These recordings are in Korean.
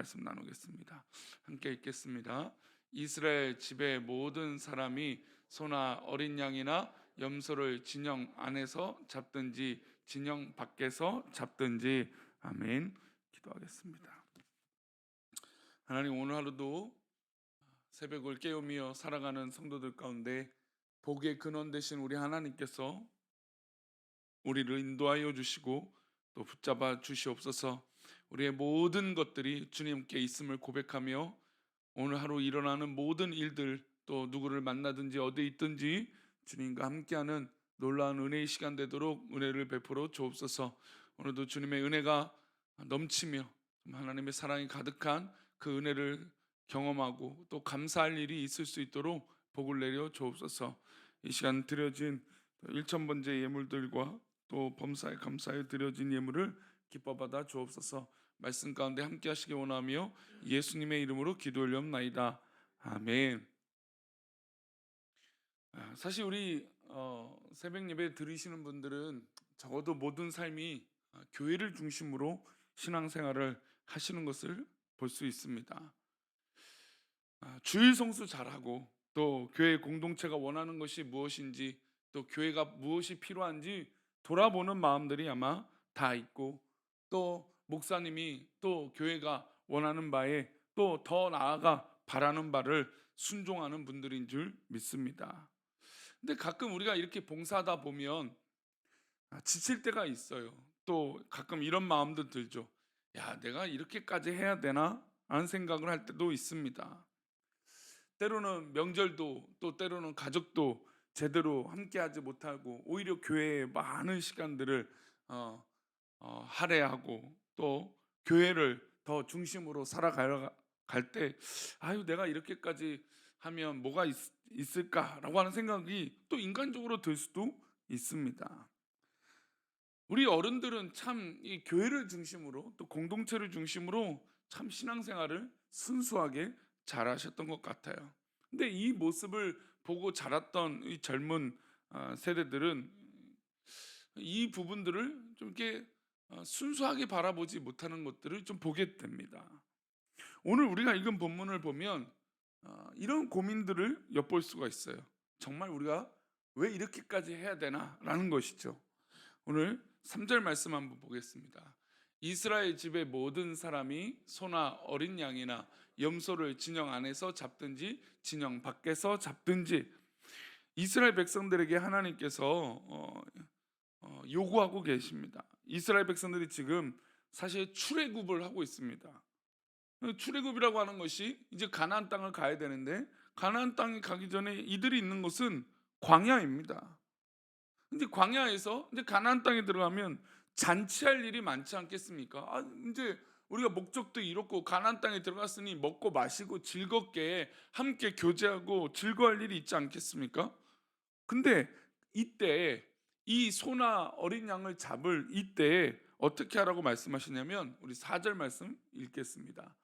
말씀 나누겠습니다. 함께 읽겠습니다. 이스라엘 집의 모든 사람이 소나 어린 양이나 염소를 진영 안에서 잡든지 진영 밖에서 잡든지. 아멘. 기도하겠습니다. 하나님, 오늘 하루도 새벽을 깨우며 살아가는 성도들 가운데 복의 근원 되신 우리 하나님께서 우리를 인도하여 주시고 또 붙잡아 주시옵소서. 우리의 모든 것들이 주님께 있음을 고백하며 오늘 하루 일어나는 모든 일들, 또 누구를 만나든지 어디 있든지 주님과 함께하는 놀라운 은혜의 시간 되도록 은혜를 베풀어 주옵소서. 오늘도 주님의 은혜가 넘치며 하나님의 사랑이 가득한 그 은혜를 경험하고 또 감사할 일이 있을 수 있도록 복을 내려 주옵소서. 이 시간 드려진 1,000번째 예물들과 또 범사에 감사에 드려진 예물을 기뻐 받아 주옵소서. 말씀 가운데 함께 하시기 원하며 예수님의 이름으로 기도 올려옵나이다. 아멘. 사실 우리 새벽 예배 들으시는 분들은 적어도 모든 삶이 교회를 중심으로 신앙생활을 하시는 것을 볼 수 있습니다. 주일 성수 잘하고 또 교회 공동체가 원하는 것이 무엇인지 또 교회가 무엇이 필요한지 돌아보는 마음들이 아마 다 있고, 또 목사님이 또 교회가 원하는 바에 또 더 나아가 바라는 바를 순종하는 분들인 줄 믿습니다. 근데 가끔 우리가 이렇게 봉사하다 보면 지칠 때가 있어요. 또 가끔 이런 마음도 들죠. 야, 내가 이렇게까지 해야 되나? 하는 생각을 할 때도 있습니다. 때로는 명절도 또 때로는 가족도 제대로 함께하지 못하고 오히려 교회에 많은 시간들을 할애하고 또 교회를 더 중심으로 살아갈 때 아유, 내가 이렇게까지 하면 뭐가 있을까라고 하는 생각이 또 인간적으로 들 수도 있습니다. 우리 어른들은 참 이 교회를 중심으로 또 공동체를 중심으로 참 신앙생활을 순수하게 잘하셨던 것 같아요. 근데 이 모습을 보고 자랐던 이 젊은 세대들은 이 부분들을 좀 이렇게 순수하게 바라보지 못하는 것들을 좀 보게 됩니다. 오늘 우리가 읽은 본문을 보면 이런 고민들을 엿볼 수가 있어요. 정말 우리가 왜 이렇게까지 해야 되나라는 것이죠. 오늘 3절 말씀 한번 보겠습니다. 이스라엘 집의 모든 사람이 소나 어린 양이나 염소를 진영 안에서 잡든지 진영 밖에서 잡든지. 이스라엘 백성들에게 하나님께서 요구하고 계십니다. 이스라엘 백성들이 지금 사실 출애굽을 하고 있습니다. 출애굽이라고 하는 것이 이제 가나안 땅을 가야 되는데 가나안 땅에 가기 전에 이들이 있는 곳은 광야입니다. 근데 광야에서 이제 가나안 땅에 들어가면 잔치할 일이 많지 않겠습니까? 이제 우리가 목적도 이렇고 가나안 땅에 들어갔으니 먹고 마시고 즐겁게 함께 교제하고 즐거워할 일이 있지 않겠습니까? 근데 이때 이 소나 어린 양을 잡을 이때 어떻게 하라고 말씀하시냐면 우리 4절 말씀 읽겠습니다.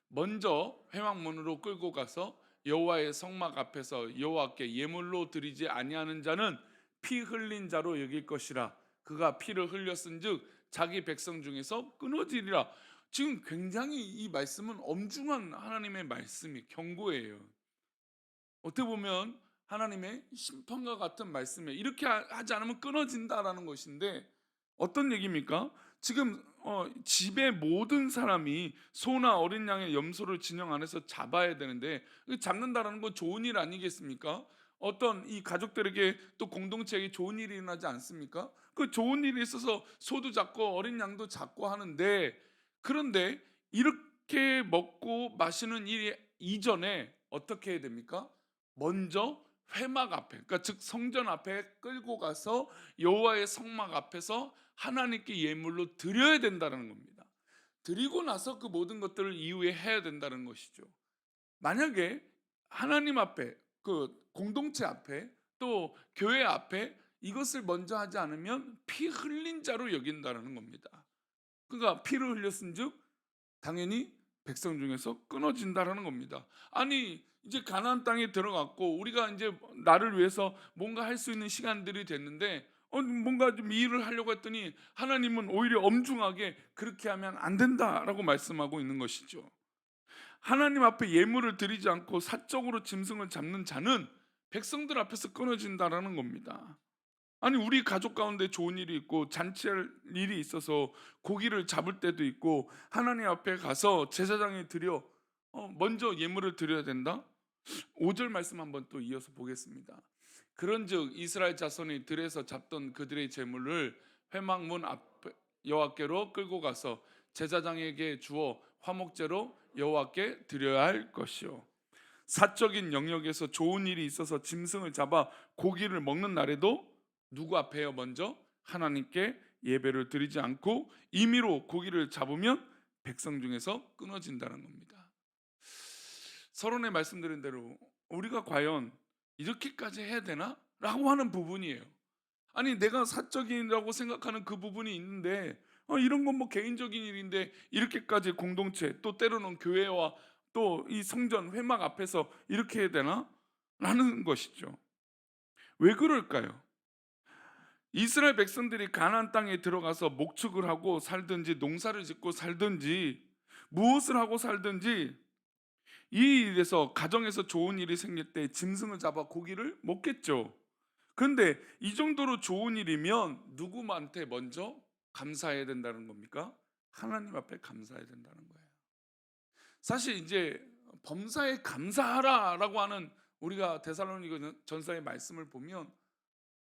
먼저 회막문으로 끌고 가서 여호와의 성막 앞에서 여호와께 예물로 드리지 아니하는 자는 피 흘린 자로 여길 것이라. 그가 피를 흘렸은즉 자기 백성 중에서 끊어지리라. 지금 굉장히 이 말씀은 엄중한 하나님의 말씀이 경고예요. 어떻게 보면 하나님의 심판과 같은 말씀이에요. 이렇게 하지 않으면 끊어진다라는 것인데 어떤 얘기입니까? 지금 집의 모든 사람이 소나 어린 양의 염소를 진영 안에서 잡아야 되는데 잡는다라는 건 좋은 일 아니겠습니까? 어떤 이 가족들에게 또 공동체에 좋은 일이 일어나지 않습니까? 그 좋은 일이 있어서 소도 잡고 어린 양도 잡고 하는데, 그런데 이렇게 먹고 마시는 일 이전에 어떻게 해야 됩니까? 먼저 회막 앞에, 그러니까 즉 성전 앞에 끌고 가서 여호와의 성막 앞에서 하나님께 예물로 드려야 된다는 겁니다. 드리고 나서 그 모든 것들을 이후에 해야 된다는 것이죠. 만약에 하나님 앞에, 그 공동체 앞에 또 교회 앞에 이것을 먼저 하지 않으면 피 흘린 자로 여긴다는 겁니다. 그러니까 피를 흘렸은즉 당연히 백성 중에서 끊어진다라는 겁니다. 아니, 이제 가나안 땅에 들어갔고 우리가 이제 나를 위해서 뭔가 할 수 있는 시간들이 됐는데 뭔가 좀 일을 하려고 했더니 하나님은 오히려 엄중하게 그렇게 하면 안 된다라고 말씀하고 있는 것이죠. 하나님 앞에 예물을 드리지 않고 사적으로 짐승을 잡는 자는 백성들 앞에서 끊어진다라는 겁니다. 아니 우리 가족 가운데 좋은 일이 있고 잔치할 일이 있어서 고기를 잡을 때도 있고 하나님 앞에 가서 제사장에 드려 먼저 예물을 드려야 된다? 5절 말씀 한번 또 이어서 보겠습니다. 그런즉 이스라엘 자손이 들에서 잡던 그들의 제물을 회막문 앞 여호와께로 끌고 가서 제사장에게 주어 화목제로 여호와께 드려야 할 것이요. 사적인 영역에서 좋은 일이 있어서 짐승을 잡아 고기를 먹는 날에도 누구 앞에요? 먼저 하나님께 예배를 드리지 않고 임의로 고기를 잡으면 백성 중에서 끊어진다는 겁니다. 서론에 말씀드린 대로 우리가 과연 이렇게까지 해야 되나? 라고 하는 부분이에요. 아니 내가 사적이라고 생각하는 그 부분이 있는데 이런 건 뭐 개인적인 일인데 이렇게까지 공동체 또 때로는 교회와 또 이 성전 회막 앞에서 이렇게 해야 되나? 라는 것이죠. 왜 그럴까요? 이스라엘 백성들이 가나안 땅에 들어가서 목축을 하고 살든지 농사를 짓고 살든지 무엇을 하고 살든지 이 일에서 가정에서 좋은 일이 생길 때 짐승을 잡아 고기를 먹겠죠. 그런데 이 정도로 좋은 일이면 누구한테 먼저 감사해야 된다는 겁니까? 하나님 앞에 감사해야 된다는 거예요. 사실 이제 범사에 감사하라라고 하는 우리가 데살로니가 전서의 말씀을 보면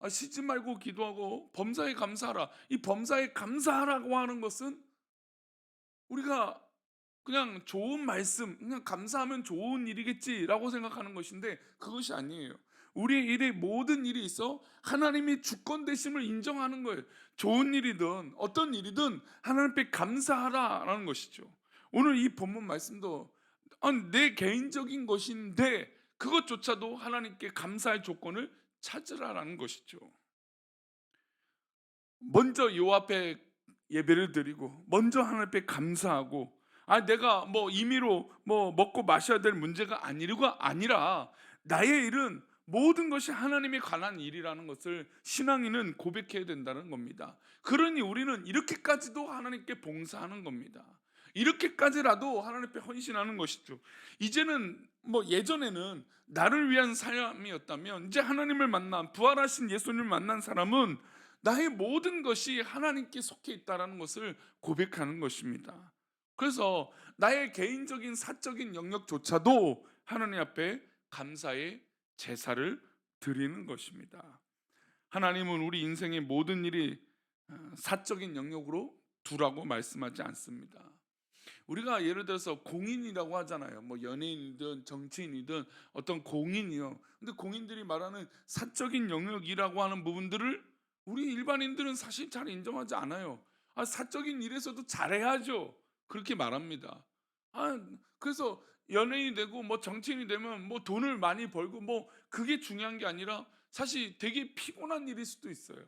쉬지 말고 기도하고 범사에 감사하라. 이 범사에 감사하라고 하는 것은 우리가 그냥 좋은 말씀, 그냥 감사하면 좋은 일이겠지라고 생각하는 것인데 그것이 아니에요. 우리의 일의 모든 일이 있어 하나님이 주권 되심을 인정하는 거예요. 좋은 일이든 어떤 일이든 하나님께 감사하라라는 것이죠. 오늘 이 본문 말씀도 내 개인적인 것인데 그것조차도 하나님께 감사할 조건을 찾으라라는 것이죠. 먼저 요 앞에 예배를 드리고 먼저 하나님 앞에 감사하고 내가 뭐 임의로 뭐 먹고 마셔야 될 문제가 아니라 나의 일은 모든 것이 하나님에 관한 일이라는 것을 신앙인은 고백해야 된다는 겁니다. 그러니 우리는 이렇게까지도 하나님께 봉사하는 겁니다. 이렇게까지라도 하나님 앞에 헌신하는 것이죠. 이제는 뭐 예전에는 나를 위한 삶이었다면 이제 하나님을 만난 부활하신 예수님을 만난 사람은 나의 모든 것이 하나님께 속해 있다는 것을 고백하는 것입니다. 그래서 나의 개인적인 사적인 영역조차도 하나님 앞에 감사의 제사를 드리는 것입니다. 하나님은 우리 인생의 모든 일이 사적인 영역으로 두라고 말씀하지 않습니다. 우리가 예를 들어서 공인이라고 하잖아요. 뭐 연예인이든 정치인이든 어떤 공인이요. 근데 공인들이 말하는 사적인 영역이라고 하는 부분들을 우리 일반인들은 사실 잘 인정하지 않아요. 사적인 일에서도 잘해야죠. 그렇게 말합니다. 그래서 연예인이 되고 뭐 정치인이 되면 뭐 돈을 많이 벌고 뭐 그게 중요한 게 아니라 사실 되게 피곤한 일일 수도 있어요.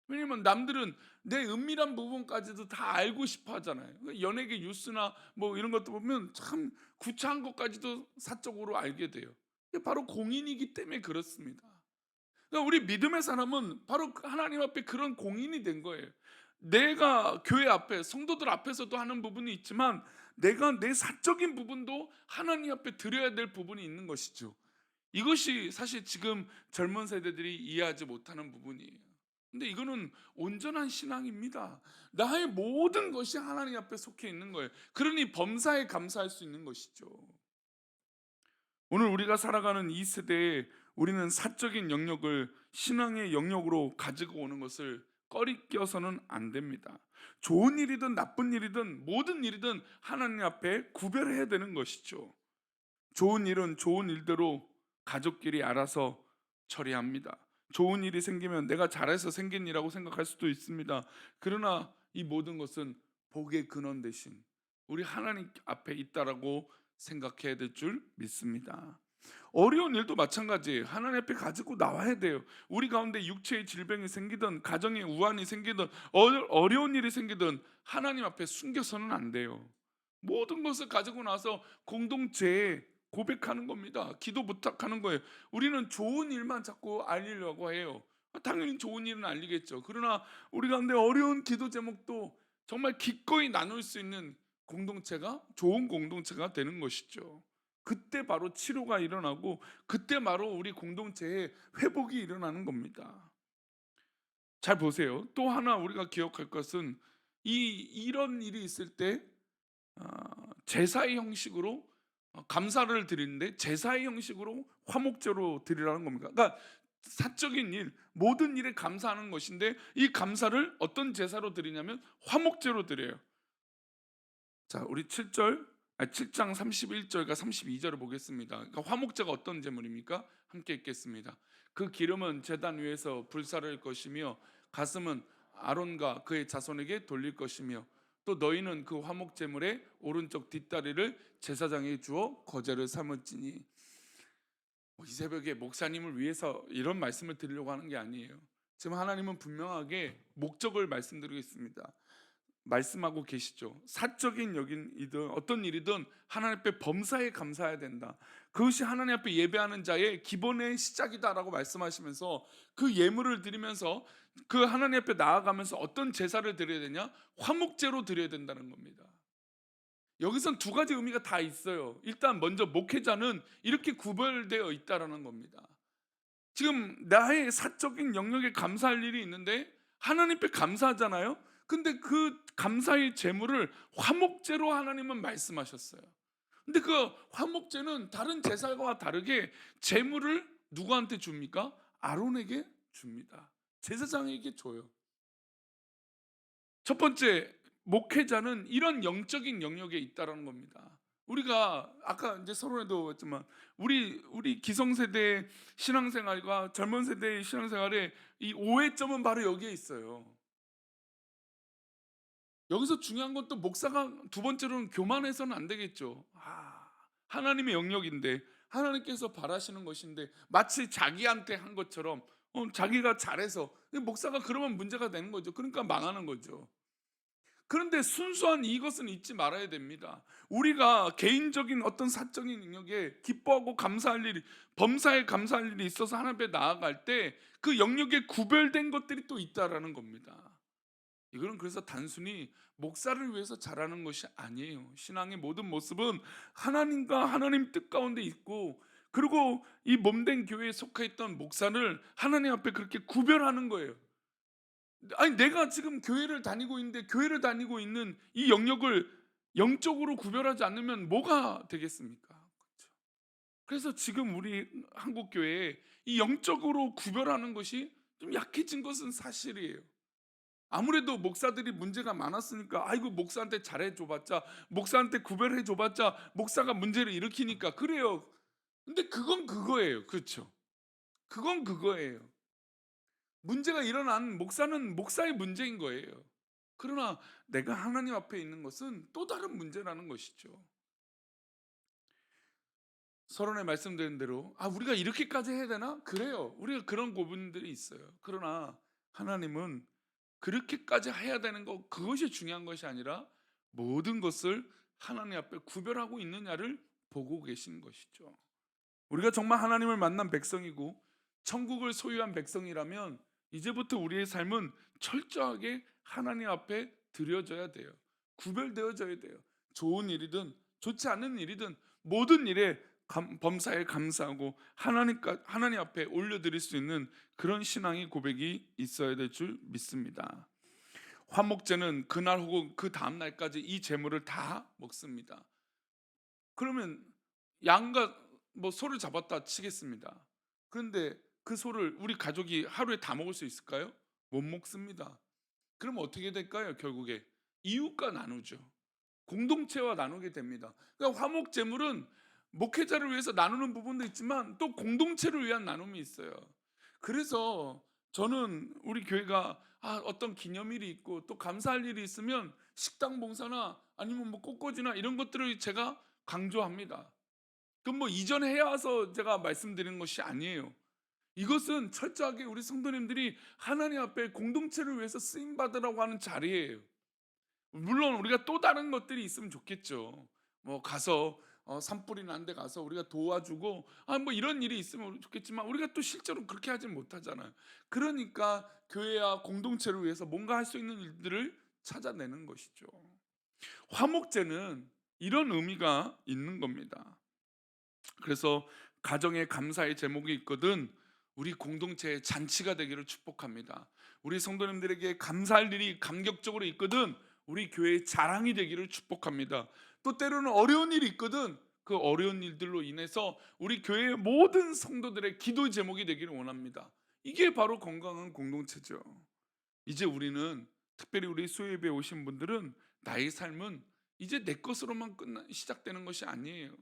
왜냐면 남들은 내 은밀한 부분까지도 다 알고 싶어 하잖아요. 연예계 뉴스나 뭐 이런 것도 보면 참 구차한 것까지도 사적으로 알게 돼요. 그게 바로 공인이기 때문에 그렇습니다. 그러니까 우리 믿음의 사람은 바로 하나님 앞에 그런 공인이 된 거예요. 내가 교회 앞에 성도들 앞에서도 하는 부분이 있지만 내가 내 사적인 부분도 하나님 앞에 드려야 될 부분이 있는 것이죠. 이것이 사실 지금 젊은 세대들이 이해하지 못하는 부분이에요. 근데 이거는 온전한 신앙입니다. 나의 모든 것이 하나님 앞에 속해 있는 거예요. 그러니 범사에 감사할 수 있는 것이죠. 오늘 우리가 살아가는 이 세대에 우리는 사적인 영역을 신앙의 영역으로 가지고 오는 것을 꺼리껴서는 안 됩니다. 좋은 일이든 나쁜 일이든 모든 일이든 하나님 앞에 구별해야 되는 것이죠. 좋은 일은 좋은 일대로 가족끼리 알아서 처리합니다. 좋은 일이 생기면 내가 잘해서 생긴 일이라고 생각할 수도 있습니다. 그러나 이 모든 것은 복의 근원 대신 우리 하나님 앞에 있다라고 생각해야 될 줄 믿습니다. 어려운 일도 마찬가지예요. 하나님 앞에 가지고 나와야 돼요. 우리 가운데 육체의 질병이 생기든 가정에 우환이 생기든 어려운 일이 생기든 하나님 앞에 숨겨서는 안 돼요. 모든 것을 가지고 나서 공동체에 고백하는 겁니다. 기도 부탁하는 거예요. 우리는 좋은 일만 자꾸 알리려고 해요. 당연히 좋은 일은 알리겠죠. 그러나 우리 가운데 어려운 기도 제목도 정말 기꺼이 나눌 수 있는 공동체가 좋은 공동체가 되는 것이죠. 그때 바로 치료가 일어나고 그때 바로 우리 공동체에 회복이 일어나는 겁니다. 잘 보세요. 또 하나 우리가 기억할 것은 이런 일이 있을 때 제사의 형식으로 감사를 드리는데 제사의 형식으로 화목제로 드리라는 겁니다. 그러니까 사적인 일, 모든 일에 감사하는 것인데 이 감사를 어떤 제사로 드리냐면 화목제로 드려요. 자, 우리 7장 31절과 32절을 보겠습니다. 그러니까 화목제가 어떤 제물입니까? 함께 읽겠습니다. 그 기름은 제단 위에서 불사를 것이며 가슴은 아론과 그의 자손에게 돌릴 것이며 또 너희는 그 화목 제물의 오른쪽 뒷다리를 제사장에게 주어 거제를 삼을지니. 이 새벽에 목사님을 위해서 이런 말씀을 드리려고 하는 게 아니에요. 지금 하나님은 분명하게 목적을 말씀드리고 있습니다. 말씀하고 계시죠. 사적인 일이든 어떤 일이든 하나님 앞에 범사에 감사해야 된다. 그것이 하나님 앞에 예배하는 자의 기본의 시작이다라고 말씀하시면서 그 예물을 드리면서 그 하나님 앞에 나아가면서 어떤 제사를 드려야 되냐? 화목제로 드려야 된다는 겁니다. 여기선 두 가지 의미가 다 있어요. 일단 먼저 목회자는 이렇게 구별되어 있다라는 겁니다. 지금 나의 사적인 영역에 감사할 일이 있는데 하나님께 감사하잖아요. 근데 그 감사의 제물을 화목제로 하나님은 말씀하셨어요. 근데 그 화목제는 다른 제사와 다르게 제물을 누구한테 줍니까? 아론에게 줍니다. 제사장에게 줘요. 첫 번째, 목회자는 이런 영적인 영역에 있다라는 겁니다. 우리가 아까 이제 서론에도 했지만 우리 기성세대의 신앙생활과 젊은 세대의 신앙생활의 이 오해점은 바로 여기에 있어요. 여기서 중요한 건 또 목사가 두 번째로는 교만해서는 안 되겠죠. 하나님의 영역인데 하나님께서 바라시는 것인데 마치 자기한테 한 것처럼 자기가 잘해서 목사가 그러면 문제가 되는 거죠. 그러니까 망하는 거죠. 그런데 순수한 이것은 잊지 말아야 됩니다. 우리가 개인적인 어떤 사적인 영역에 기뻐하고 감사할 일이, 범사에 감사할 일이 있어서 하나님 앞에 나아갈 때 그 영역에 구별된 것들이 또 있다라는 겁니다. 이거는 그래서 단순히 목사를 위해서 잘하는 것이 아니에요. 신앙의 모든 모습은 하나님과 하나님 뜻 가운데 있고, 그리고 이 몸된 교회에 속해 있던 목사를 하나님 앞에 그렇게 구별하는 거예요. 아니, 내가 지금 교회를 다니고 있는데 교회를 다니고 있는 이 영역을 영적으로 구별하지 않으면 뭐가 되겠습니까? 그렇죠. 그래서 지금 우리 한국 교회에 이 영적으로 구별하는 것이 좀 약해진 것은 사실이에요. 아무래도 목사들이 문제가 많았으니까 아이고 목사한테 잘해 줘봤자, 목사한테 구별해 줘봤자 목사가 문제를 일으키니까 그래요. 근데 그건 그거예요. 그렇죠. 그건 그거예요. 문제가 일어난 목사는 목사의 문제인 거예요. 그러나 내가 하나님 앞에 있는 것은 또 다른 문제라는 것이죠. 서론에 말씀드린 대로 우리가 이렇게까지 해야 되나? 그래요. 우리가 그런 고민들이 있어요. 그러나 하나님은 그렇게까지 해야 되는 것, 그것이 중요한 것이 아니라 모든 것을 하나님 앞에 구별하고 있느냐를 보고 계신 것이죠. 우리가 정말 하나님을 만난 백성이고 천국을 소유한 백성이라면 이제부터 우리의 삶은 철저하게 하나님 앞에 드려져야 돼요. 구별되어져야 돼요. 좋은 일이든 좋지 않은 일이든 모든 일에 범사에 감사하고 하나님 앞에 올려드릴 수 있는 그런 신앙의 고백이 있어야 될 줄 믿습니다. 화목제는 그날 혹은 그 다음 날까지 이 제물을 다 먹습니다. 그러면 양과 소를 잡았다 치겠습니다. 그런데 그 소를 우리 가족이 하루에 다 먹을 수 있을까요? 못 먹습니다. 그럼 어떻게 될까요? 결국에 이웃과 나누죠. 공동체와 나누게 됩니다. 그러니까 화목 제물은 목회자를 위해서 나누는 부분도 있지만 또 공동체를 위한 나눔이 있어요. 그래서 저는 우리 교회가 어떤 기념일이 있고 또 감사할 일이 있으면 식당 봉사나 아니면 꽃꽂이나 이런 것들을 제가 강조합니다. 그럼 이전에 해와서 제가 말씀드리는 것이 아니에요. 이것은 철저하게 우리 성도님들이 하나님 앞에 공동체를 위해서 쓰임 받으라고 하는 자리예요. 물론 우리가 또 다른 것들이 있으면 좋겠죠. 가서 산불이 난 데 가서 우리가 도와주고 이런 일이 있으면 좋겠지만 우리가 또 실제로 그렇게 하지 못하잖아요. 그러니까 교회와 공동체를 위해서 뭔가 할 수 있는 일들을 찾아내는 것이죠. 화목제는 이런 의미가 있는 겁니다. 그래서 가정에 감사의 제목이 있거든 우리 공동체의 잔치가 되기를 축복합니다. 우리 성도님들에게 감사할 일이 감격적으로 있거든 우리 교회의 자랑이 되기를 축복합니다. 또 때로는 어려운 일이 있거든 그 어려운 일들로 인해서 우리 교회의 모든 성도들의 기도의 제목이 되기를 원합니다. 이게 바로 건강한 공동체죠. 이제 우리는 특별히 우리 수요예배 오신 분들은 나의 삶은 이제 내 것으로만 시작되는 것이 아니에요.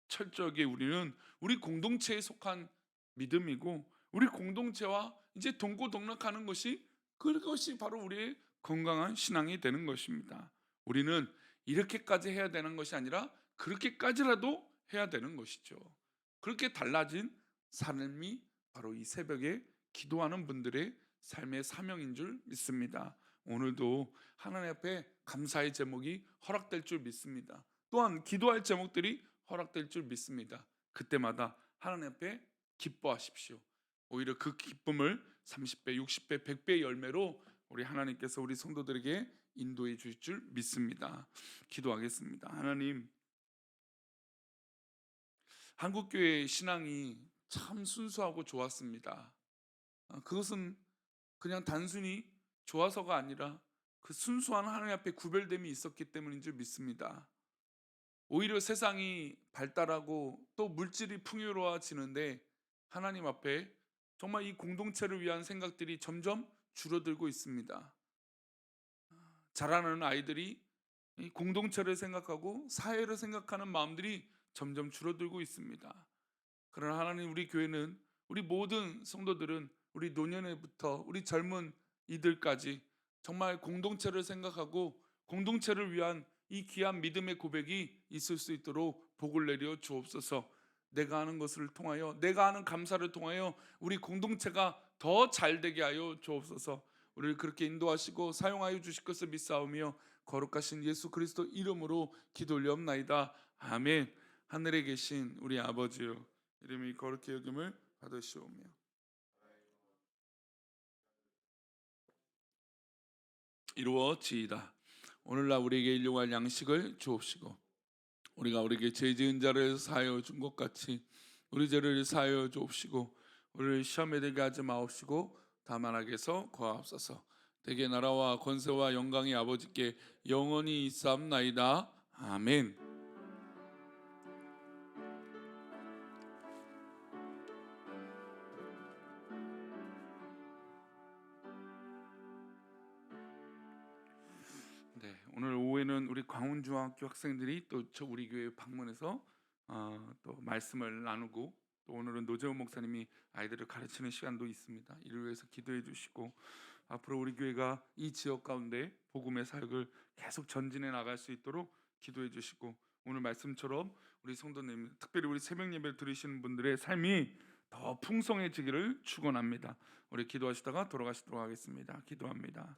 철저하게 우리는 우리 공동체에 속한 믿음이고 우리 공동체와 이제 동고동락하는 것이 그것이 바로 우리의 건강한 신앙이 되는 것입니다. 우리는 이렇게까지 해야 되는 것이 아니라 그렇게까지라도 해야 되는 것이죠. 그렇게 달라진 삶이 바로 이 새벽에 기도하는 분들의 삶의 사명인 줄 믿습니다. 오늘도 하나님 앞에 감사의 제목이 허락될 줄 믿습니다. 또한 기도할 제목들이 허락될 줄 믿습니다. 그때마다 하나님 앞에 기뻐하십시오. 오히려 그 기쁨을 30배, 60배, 100배의 열매로 우리 하나님께서 우리 성도들에게 인도해 주실 줄 믿습니다. 기도하겠습니다. 하나님, 한국교회의 신앙이 참 순수하고 좋았습니다. 그것은 그냥 단순히 좋아서가 아니라 그 순수한 하나님 앞에 구별됨이 있었기 때문인 줄 믿습니다. 오히려 세상이 발달하고 또 물질이 풍요로워지는데 하나님 앞에 정말 이 공동체를 위한 생각들이 점점 줄어들고 있습니다. 자라나는 아이들이 이 공동체를 생각하고 사회를 생각하는 마음들이 점점 줄어들고 있습니다. 그러나 하나님, 우리 교회는, 우리 모든 성도들은 우리 노년에부터 우리 젊은 이들까지 정말 공동체를 생각하고 공동체를 위한 이 귀한 믿음의 고백이 있을 수 있도록 복을 내려 주옵소서. 내가 하는 것을 통하여, 내가 하는 감사를 통하여 우리 공동체가 더 잘되게 하여 주옵소서. 우리를 그렇게 인도하시고 사용하여 주실 것을 믿사오며 거룩하신 예수 그리스도 이름으로 기도 올리옵나이다. 아멘. 하늘에 계신 우리 아버지요, 이름이 거룩히 여김을 받으시오며 이루어지이다. 오늘날 우리에게 일용할 양식을 주옵시고 우리가 우리에게 죄 지은 자를 사하여 준 것 같이 우리 죄를 사하여 주옵시고 우리를 시험에 들게 하지 마옵시고 다만 악에서 구하옵소서. 대개 나라와 권세와 영광이 아버지께 영원히 있사옵나이다. 아멘. 네, 오늘 오후에는 우리 광운중학교 학생들이 또 우리 교회 방문해서 또 말씀을 나누고, 또 오늘은 노재훈 목사님이 아이들을 가르치는 시간도 있습니다. 이를 위해서 기도해 주시고 앞으로 우리 교회가 이 지역 가운데 복음의 사역을 계속 전진해 나갈 수 있도록 기도해 주시고, 오늘 말씀처럼 우리 성도님, 특별히 우리 새벽 예배를 들으시는 분들의 삶이 더 풍성해지기를 축원합니다. 우리 기도하시다가 돌아가시도록 하겠습니다. 기도합니다.